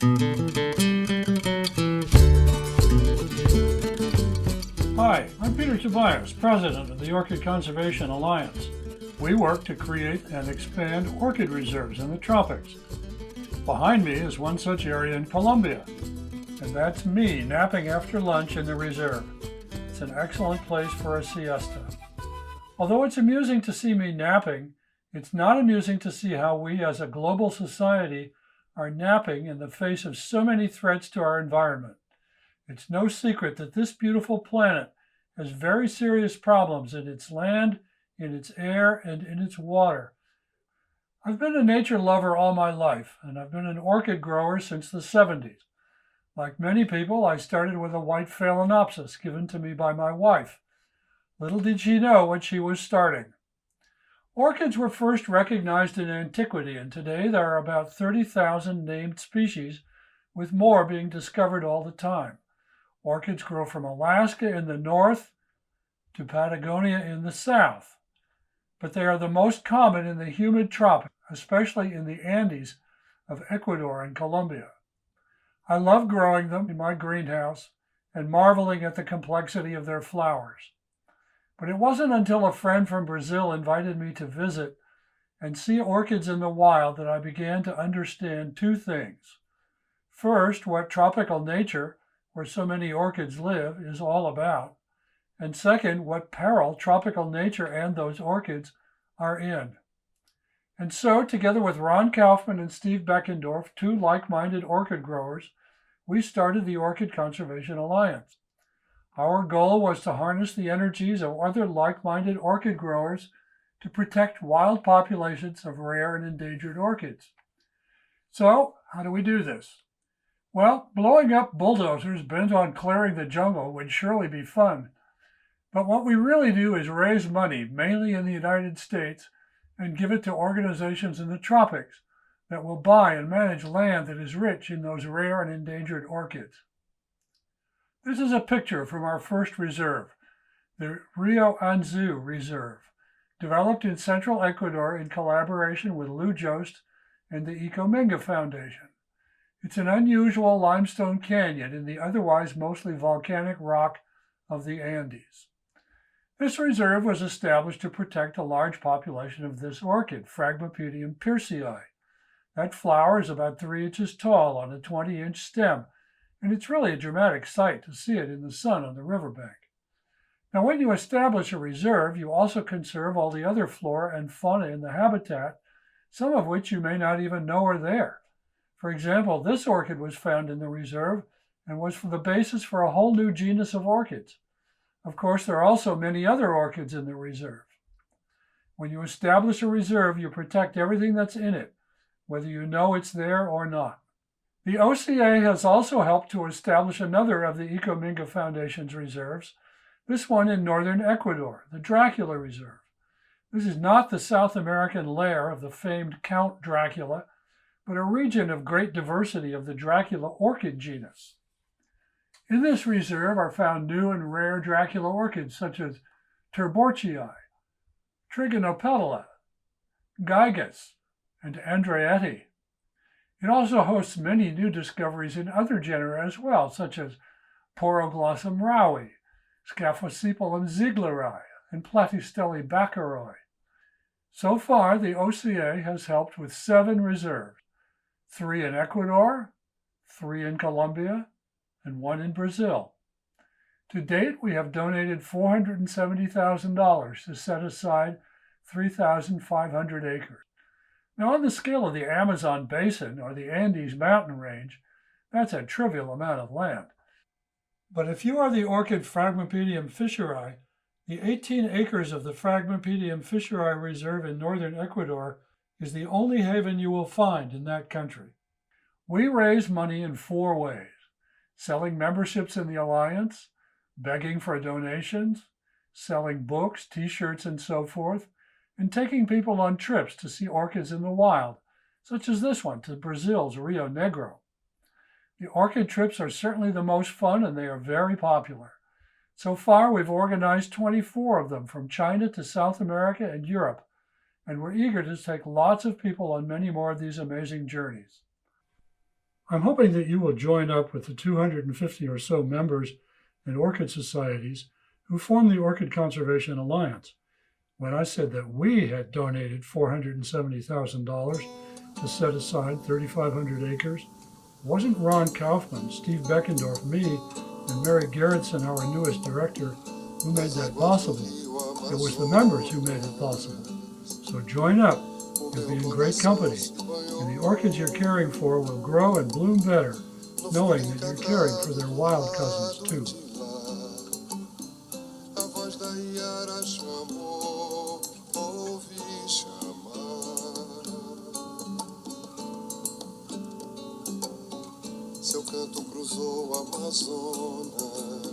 Hi, I'm Peter Tobias, President of the Orchid Conservation Alliance. We work to create and expand orchid reserves in the tropics. Behind me is one such area in Colombia, and that's me napping after lunch in the reserve. It's an excellent place for a siesta. Although it's amusing to see me napping, it's not amusing to see how we as a global society are napping in the face of so many threats to our environment. It's no secret that this beautiful planet has very serious problems in its land, in its air, and in its water. I've been a nature lover all my life, and I've been an orchid grower since the 70s. Like many people, I started with a white phalaenopsis given to me by my wife. Little did she know what she was starting. Orchids were first recognized in antiquity, and today there are about 30,000 named species, with more being discovered all the time. Orchids grow from Alaska in the north to Patagonia in the south, but they are the most common in the humid tropics, especially in the Andes of Ecuador and Colombia. I love growing them in my greenhouse and marveling at the complexity of their flowers. But it wasn't until a friend from Brazil invited me to visit and see orchids in the wild that I began to understand two things. First, what tropical nature, where so many orchids live, is all about, and second, what peril tropical nature and those orchids are in. And so, together with Ron Kaufman and Steve Beckendorf, two like-minded orchid growers, we started the Orchid Conservation Alliance. Our goal was to harness the energies of other like-minded orchid growers to protect wild populations of rare and endangered orchids. So, how do we do this? Well, blowing up bulldozers bent on clearing the jungle would surely be fun. But what we really do is raise money, mainly in the United States, and give it to organizations in the tropics that will buy and manage land that is rich in those rare and endangered orchids. This is a picture from our first reserve, the Rio Anzu Reserve, developed in central Ecuador in collaboration with Lou Jost and the Ecominga Foundation. It's an unusual limestone canyon in the otherwise mostly volcanic rock of the Andes. This reserve was established to protect a large population of this orchid, Phragmipedium pearcii. That flower is about 3 inches tall on a 20-inch stem, and it's really a dramatic sight to see it in the sun on the riverbank. Now, when you establish a reserve, you also conserve all the other flora and fauna in the habitat, some of which you may not even know are there. For example, this orchid was found in the reserve and was the basis for a whole new genus of orchids. Of course, there are also many other orchids in the reserve. When you establish a reserve, you protect everything that's in it, whether you know it's there or not. The OCA has also helped to establish another of the Ecominga Foundation's reserves, this one in northern Ecuador, the Dracula Reserve. This is not the South American lair of the famed Count Dracula, but a region of great diversity of the Dracula orchid genus. In this reserve are found new and rare Dracula orchids such as Terborchii, Trigonopetala, Gigas, and Andreae. It also hosts many new discoveries in other genera as well, such as Poroglossum rowi, Scaphocephalum ziegleri, and Platystelli baccaroi. So far, the OCA has helped with 7 reserves, 3 in Ecuador, 3 in Colombia, and 1 in Brazil. To date, we have donated $470,000 to set aside 3,500 acres. Now, on the scale of the Amazon basin or the Andes mountain range, that's a trivial amount of land. But if you are the orchid Phragmipedium fisheri, the 18 acres of the Phragmipedium fisheri reserve in northern Ecuador is the only haven you will find in that country. We raise money in 4 ways: selling memberships in the Alliance, begging for donations, selling books, t-shirts, and so forth, and taking people on trips to see orchids in the wild, such as this one to Brazil's Rio Negro. The orchid trips are certainly the most fun, and they are very popular. So far, we've organized 24 of them from China to South America and Europe, and we're eager to take lots of people on many more of these amazing journeys. I'm hoping that you will join up with the 250 or so members and orchid societies who form the Orchid Conservation Alliance. When I said that we had donated $470,000 to set aside 3,500 acres, it wasn't Ron Kaufman, Steve Beckendorf, me, and Mary Gerritsen, our newest director, who made that possible. It was the members who made it possible. So join up. You'll be in great company, and the orchids you're caring for will grow and bloom better, knowing that you're caring for their wild cousins too. Seu canto cruzou o Amazonas.